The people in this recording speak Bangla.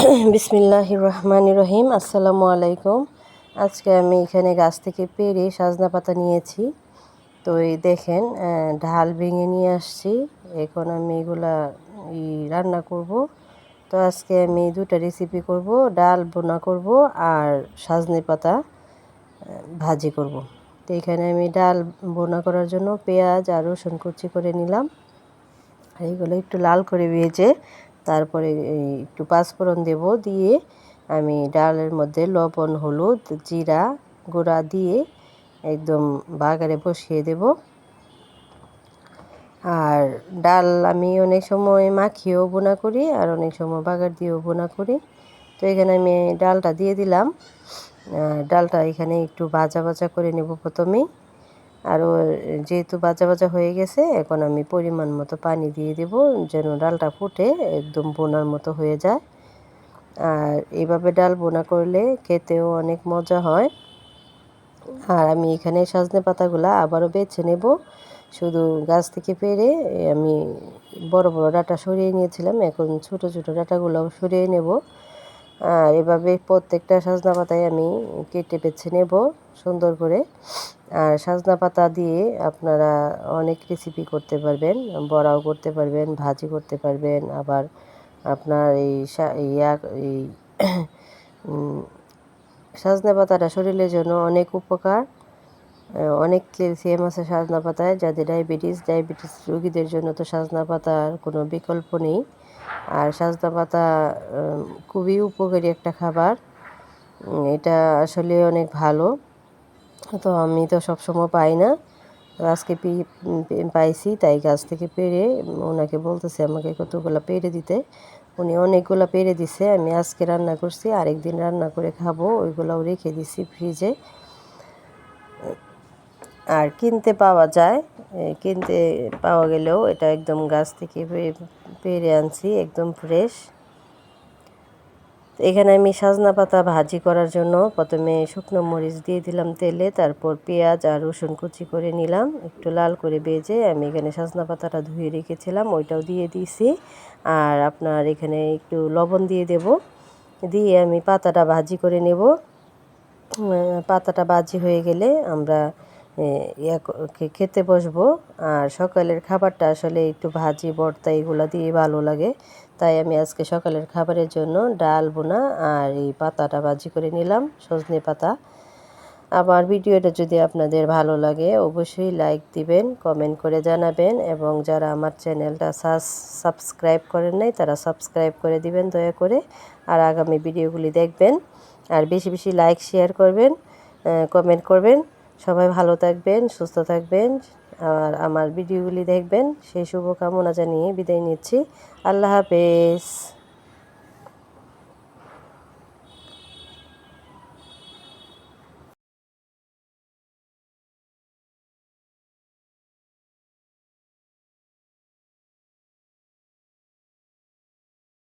বিসমিল্লাহির রহমানির রহিম। আসসালামু আলাইকুম। আজকে আমি এখানে গাছ থেকে পেড়ে সজনা পাতা নিয়েছি। তো এই দেখেন ঢাল ভেঙে নিয়ে আসছি। এখন আমি এগুলা রান্না করব। তো আজকে আমি দুটা রেসিপি করব, ডাল বোনা করব আর সজনে পাতা ভাজি করব। তো এখানে আমি ডাল বোনা করার জন্য পেঁয়াজ আর রসুন কুচি করে নিলাম। এইগুলো একটু লাল করে ভেজে তারপরে একটু পাঁচফোড়ন দেব, দিয়ে আমি ডালের মধ্যে লবণ, হলুদ, জিরা গুঁড়া দিয়ে একদম বাগারে বসিয়ে দেব। আর ডাল আমি অনেক সময় মাখিয়েও বোনা করি আর অনেক সময় বাগার দিয়েও বোনা করি। তো এখানে আমি ডালটা দিয়ে দিলাম। ডালটা এখানে একটু ভাজা ভাজা করে নেব প্রথমেই। আরও যেহেতু ভাজা ভাজা হয়ে গেছে, এখন আমি পরিমাণ মতো পানি দিয়ে দেব যেন ডালটা ফুটে একদম বোনার মতো হয়ে যায়। আর এইভাবে ডাল বোনা করলে খেতেও অনেক মজা হয়। আর আমি এখানে সজনে পাতাগুলো আবারও বেছে নেব। শুধু গাছ থেকে পেড়ে আমি বড় বড় ডাঁটা সরিয়ে নিয়েছিলাম, এখন ছোট ছোট ডাঁটাগুলোও সরিয়ে নেব। আর এভাবে প্রত্যেকটা সজনা পাতায় আমি কেটে বেছে নেব সুন্দর করে। আর সজনা পাতা দিয়ে আপনারা অনেক রেসিপি করতে পারবেন, বড়াও করতে পারবেন, ভাজি করতে পারবেন। আবার আপনার এই সজনা পাতাটা শরীরের জন্য অনেক উপকার, অনেক ক্যালসিয়াম আছে সজনা পাতায়। যাদের ডায়াবেটিস রোগীদের জন্য তো সজনা পাতার কোনো বিকল্প নেই। আর সজনা পাতা খুবই উপকারী একটা খাবার, এটা আসলে অনেক ভালো। তো আমি তো সবসময় পাই না, আজকে পাইছি, তাই গাছ থেকে পেড়ে ওনাকে বলতেছে আমাকে কতগুলো পেড়ে দিতে। উনি অনেকগুলো পেড়ে দিছে। আমি আজকে রান্না করছি, আরেকদিন রান্না করে খাবো, ওইগুলোও রেখে দিছি ফ্রিজে। আর কিনতে পাওয়া যায়, কিনতে পাওয়া গেলেও এটা একদম গাছ থেকে পেড়ে আনছি, একদম ফ্রেশ। এখানে আমি সজনা পাতা ভাজি করার জন্য প্রথমে শুকনো মরিচ দিয়ে দিলাম তেলে, তারপর পেঁয়াজ আর রসুন কুচি করে নিলাম, একটু লাল করে ভেজে আমি এখানে সজনা পাতাটা ধুয়ে রেখেছিলাম ওইটাও দিয়ে দিয়েছি। আর আপনার এখানে একটু লবণ দিয়ে দেব, দিয়ে আমি পাতাটা ভাজি করে নেব। পাতাটা ভাজি হয়ে গেলে আমরা খেতে বসবো। আর সকালের খাবারটা আসলে একটু ভাজি ভর্তা এগুলো দিয়ে ভালো লাগে, তাই আমি আজকে সকালের খাবারের জন্য ডাল বোনা আর এই পাতাটা ভাজি করে নিলাম, সজনে পাতা। আবার ভিডিওটা যদি আপনাদের ভালো লাগে অবশ্যই লাইক দিবেন, কমেন্ট করে জানাবেন, এবং যারা আমার চ্যানেলটা সাবস্ক্রাইব করেন নাই তারা সাবস্ক্রাইব করে দিবেন দয়া করে। আর আগামী ভিডিওগুলি দেখবেন, আর বেশি বেশি লাইক শেয়ার করবেন, কমেন্ট করবেন। সবাই ভালো থাকবেন, সুস্থ থাকবেন, আর আমার ভিডিওগুলি দেখবেন, সেই শুভকামনা জানিয়ে বিদায় নিচ্ছি। আল্লাহ হাফেজ।